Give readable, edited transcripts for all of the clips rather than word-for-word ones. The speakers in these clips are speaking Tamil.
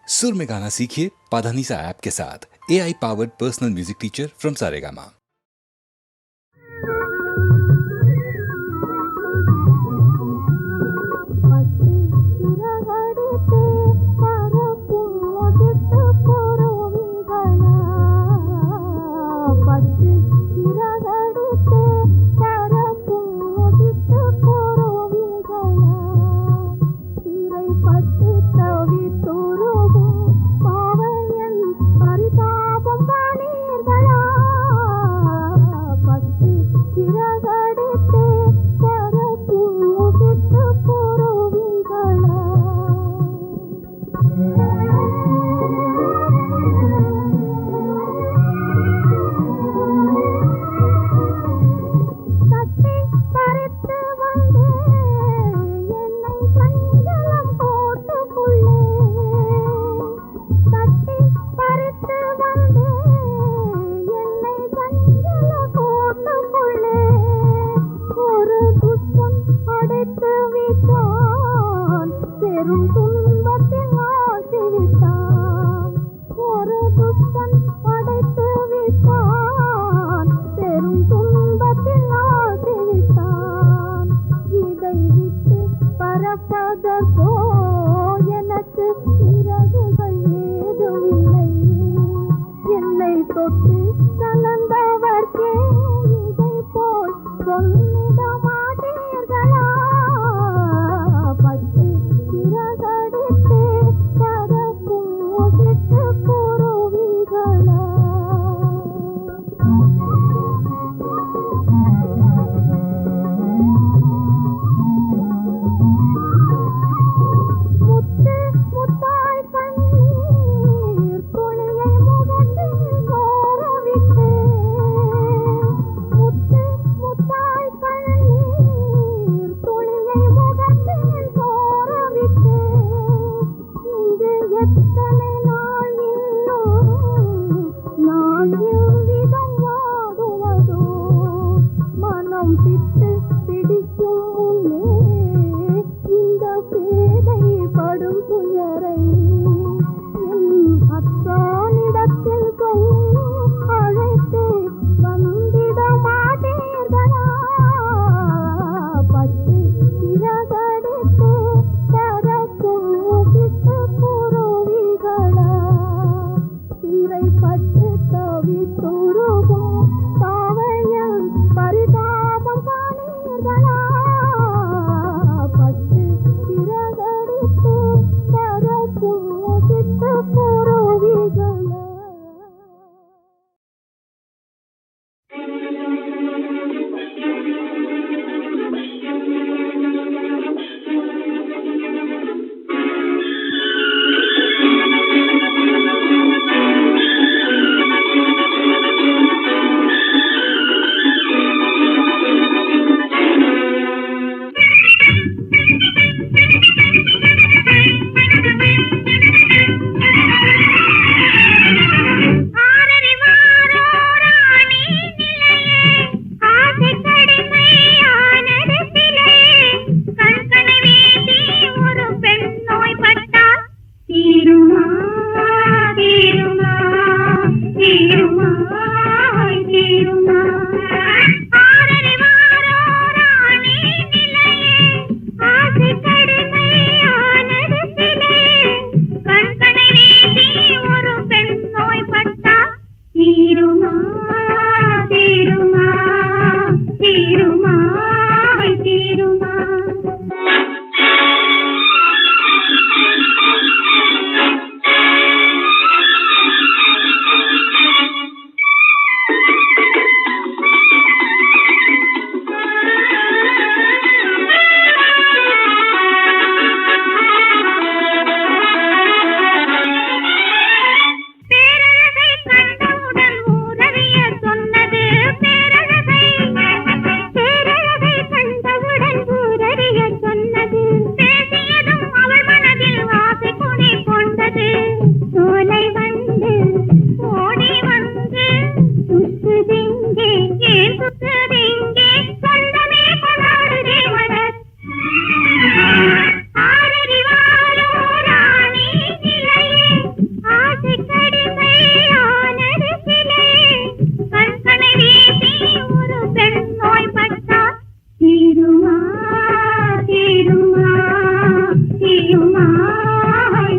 सुर में गाना सीखिए पाधानीसा ऐप के साथ। AI powered personal music teacher from Saregama.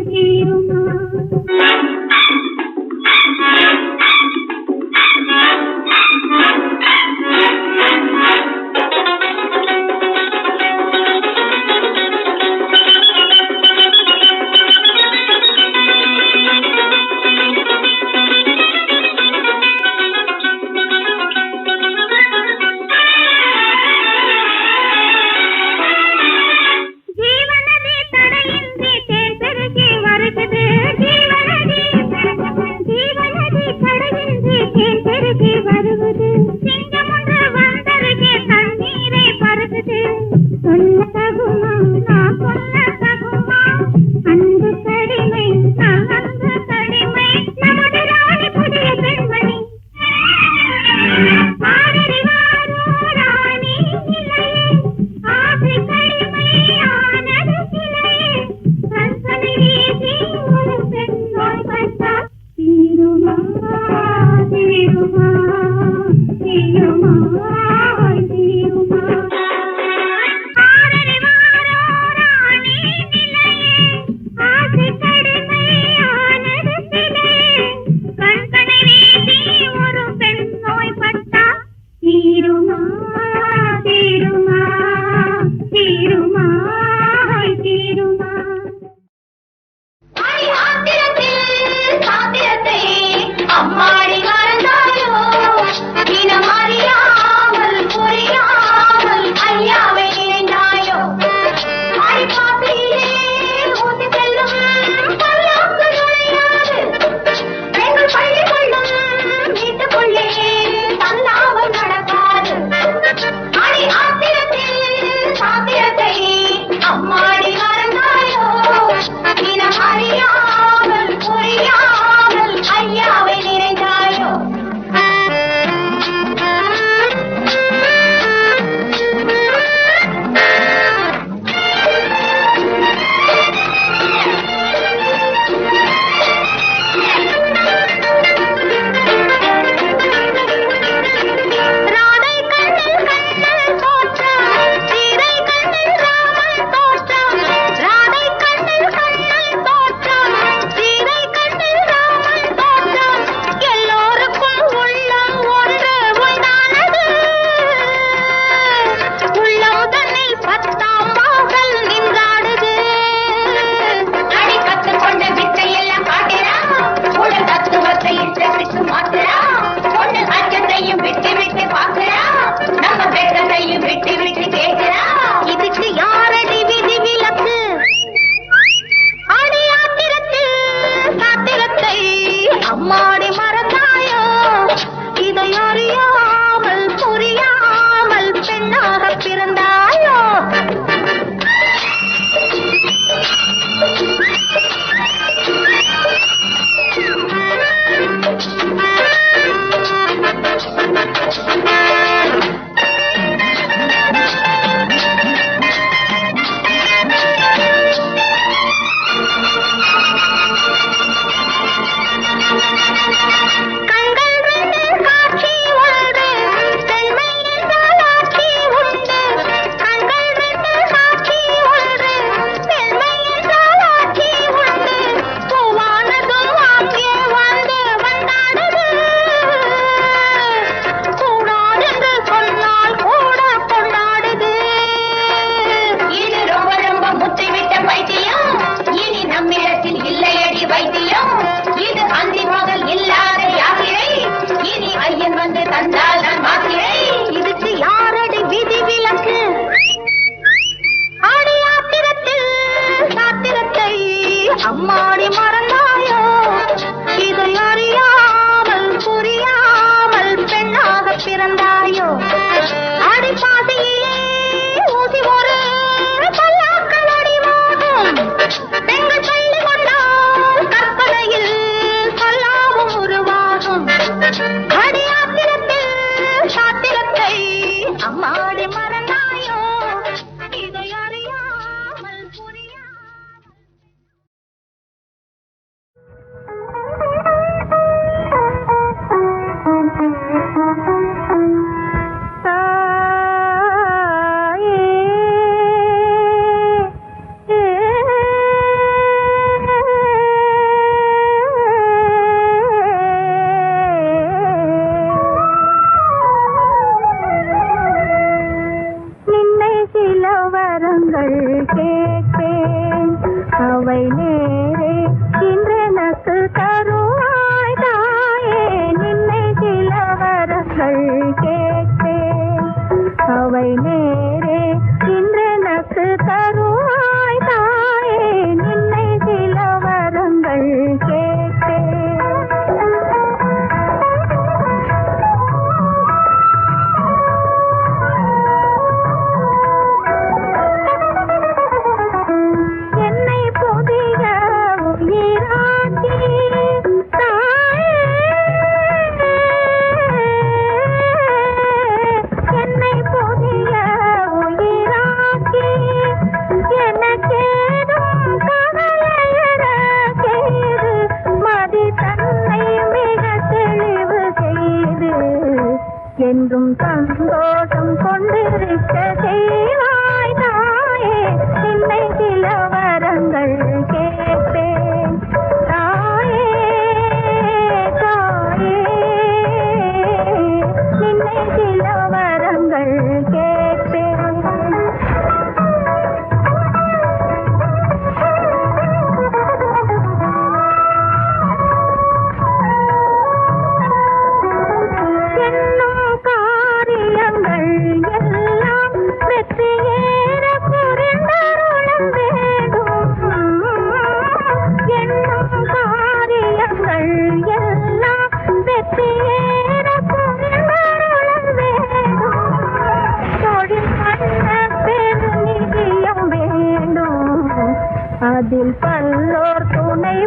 தீருமா? ஜீவனதி தடையின்றி தேன் பெருகி வருகிறது.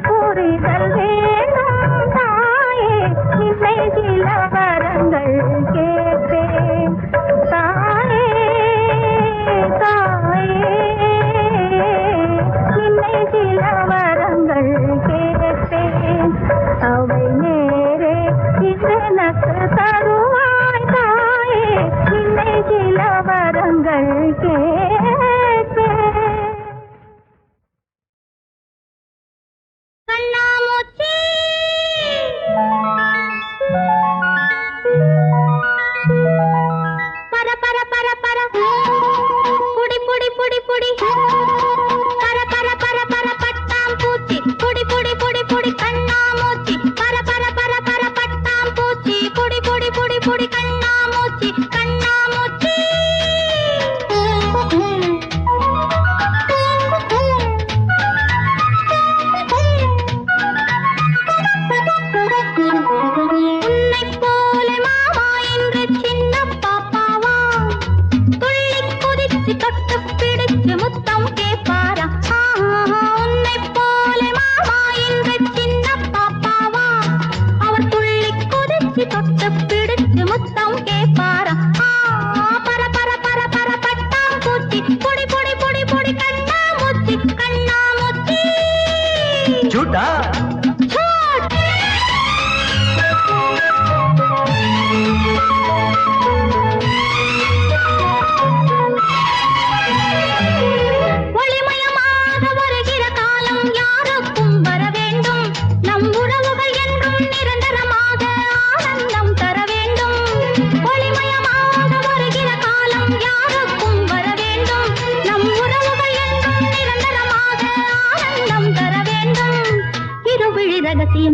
புரிதல் வேண்டும் தாயே, நின்னை சில வரங்கள் கேட்பேன் தாயே, தாயே, நின்னை சில வரங்கள் கேட்பேன். அவை நேரே இதனக்கு தருவாய் தாயே, நின்னை சில வரங்கள் கேட்பேன்.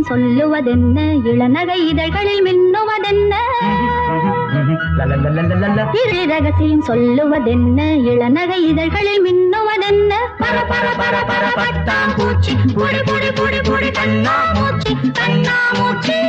சொல்லுவதென்ன இளநகை இதழ்களில் மின்னுவதென்ன இரு ரகசியம் சொல்லுவதென்ன இளநகை இதழ்களில் மின்னுவதென்ன பர பர பர பர பட்டாம் பூச்சி புடி புடி புடி புடி கண்ணாமூச்சி கண்ணாமூச்சி.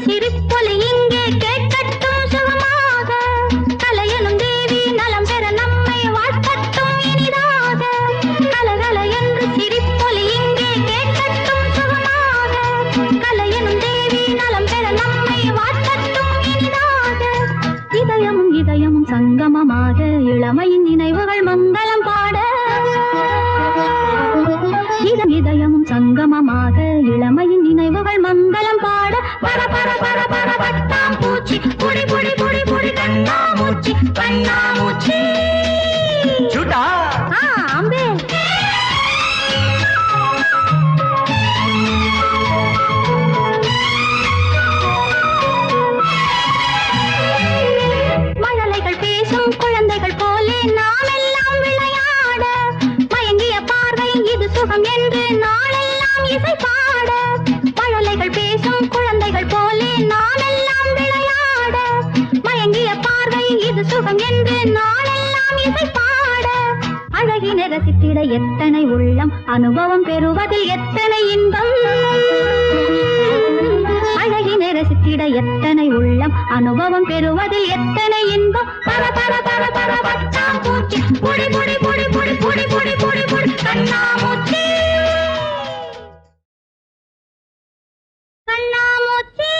சிரிப்பொலி இங்கே கேட்கட்டும் சுகமாக, கலையனும் தேவி நலம் பெற நம்மை வாழ்த்தட்டும் இனிதாக. கலகல என்று சிரிப்பொலி இங்கே கேட்கட்டும் சுகமாக, கலையனும் தேவி நலம் பெற நம்மை வாழ்த்தட்டும் இனிதாக. இதயமும் இதயமும் சங்கமமாக இளமையின் நினைவுகள் மங்களம் பாட, இதயமும் சங்கமமாக இளமையின் நினைவுகள் மங்களம் பாட. பர பர பர பர பட்டாம் பூச்சி புடி புடி புடி புடி கண்ணாமூச்சி கண்ணாமூச்சி. சுடா அம்பே மழலைகள் பேசும் குழந்தைகள் போலே நாம் எல்லாம் விளையாட, மயங்கிய பார்வை இது சுகம் என்று நாளெல்லாம் இசை பாட. மழலைகள் பேசும் குழந்தைகள் போலே நாம் எல்லாம் விளையாட, மயங்கிய பார்வை இது சுகம் என்று நாளெல்லாம் இசை பாட. அழகினை ரசித்திட எத்தனை உள்ளம், அனுபவம் பெறுவதில் எத்தனை இன்பம். அழகினை ரசித்திட எத்தனை உள்ளம், அனுபவம் பெறுவதில் எத்தனை இன்பம். பர பர பர பர பட்டாம் பூச்சி புடி புடி புடி புடி புடி புடி புடி புடி கண்ணாமூச்சி கண்ணாமூச்சி.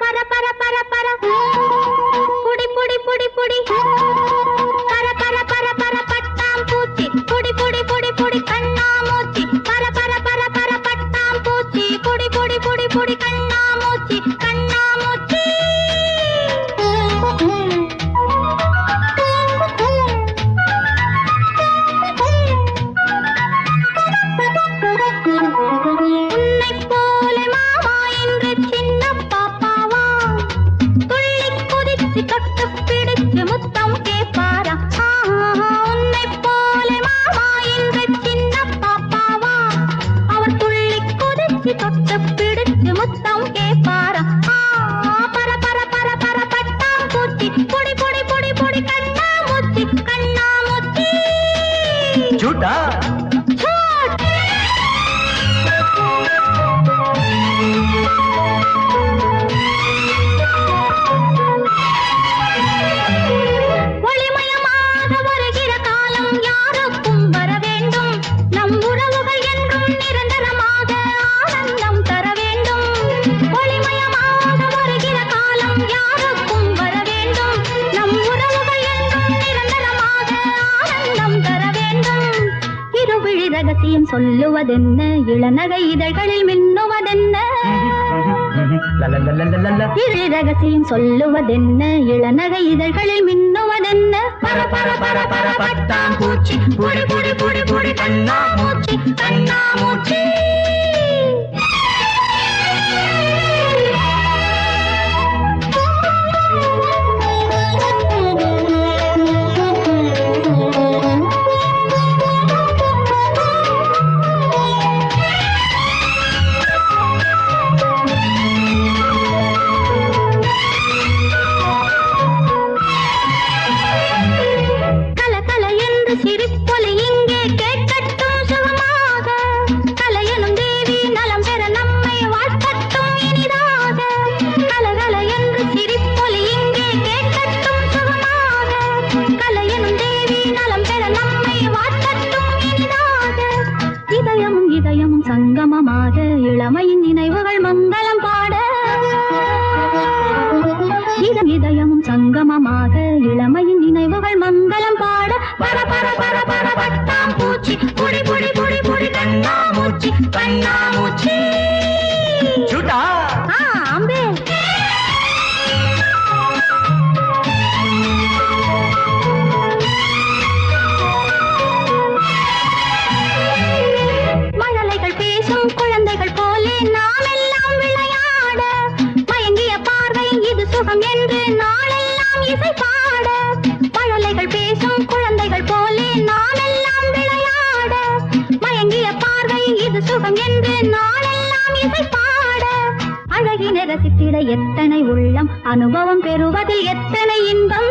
பர பர பர பர புடி புடி புடி புடி பர பர பர பர பட்டாம் பூச்சி புடி புடி புடி புடி கண்ணாமூச்சி. பர பர பர பர பட்டாம் பூச்சி புடி புடி புடி புடி கண்ணாமூச்சி கண்ணாமூச்சி. அவர் பேசி தொட்டு பிடிச்சு முத்தம் கேட்பாராம். பர பர பர பர பட்டாம்பூச்சி பொடி பொடி பொடி பொடி கண்ணாமூச்சி கண்ணாமூச்சி. झूठा झूठ. ஒளிமயமாக வருகிற காலம் யாருக்கும் வர வேண்டும். நம் உறவுகள் என்றும் நிரந்தரமாக ஆனந்தம் தர வேண்டும். ஒளிமயமாக வருகிற காலம் யாருக்கும் வர வேண்டும். நம் உறவுகள் என்றும் நிரந்தரமாக ஆனந்தம் தர வேண்டும். இருவிழி ரகசியம் சொல்லுவதென்ன, இளநகை இதழ்களில் மின்னுவதென்ன. இரு ரகசியம் சொல்லுவதென்ன, இளநகை இதழ்களில் மின்னுவதென்ன. பர பர பர பர பட்டாம்பூச்சி பொடி பொடி பொடி பொடி கண்ணாமூச்சி கண்ணாமூச்சி. சிரிப்பொலி இங்கே கேட்கட்டும் சுகமாக. கலையனும் தேவி நலம் பெற நம்மை வாழ்த்தட்டும் இனிதாக. கலகல என்று சிரிப்பொலி இங்கே கேட்கட்டும் சுகமாக. கலையனும் தேவி நலம் பெற நம்மை வாழ்த்தட்டும் இனிதாக. இதயமும் இதயமும் சங்கமமாக இளமையின் நினைவுகள் மங்களம் பாட. இதயமும் சங்கமமாக இளமையின் நினைவுகள் மங்களம் பாட. பர பர பர பர பட்டாம்பூச்சி பொடி பொடி பொடி பொடி கண்ணாமூச்சி கண்ணாமூச்சி. झूठा அம்பே. மழலைகள் பேசும் குழந்தைகள் போலே நாம் எல்லாம் விளையாட. மயங்கிய பார்வை இது சுகம் என்று நாளெல்லாம் இசை பாட. மழலைகள் பேசும் குழந்தைகள் போலே நாம் எல்லாம் விளையாட. மயங்கிய பார்வை இது சுகம் என்று நாளெல்லாம் இசை பாட. அழகினை ரசித்திட எத்தனை உள்ளம், அனுபவம் பெறுவதில் எத்தனை இன்பம்.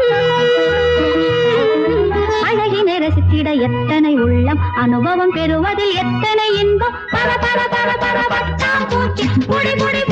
அழகினை ரசித்திட எத்தனை உள்ளம், அனுபவம் பெறுவதில் எத்தனை இன்பம். பர பர பர பர பட்டாம்பூச்சி பொடி பொடி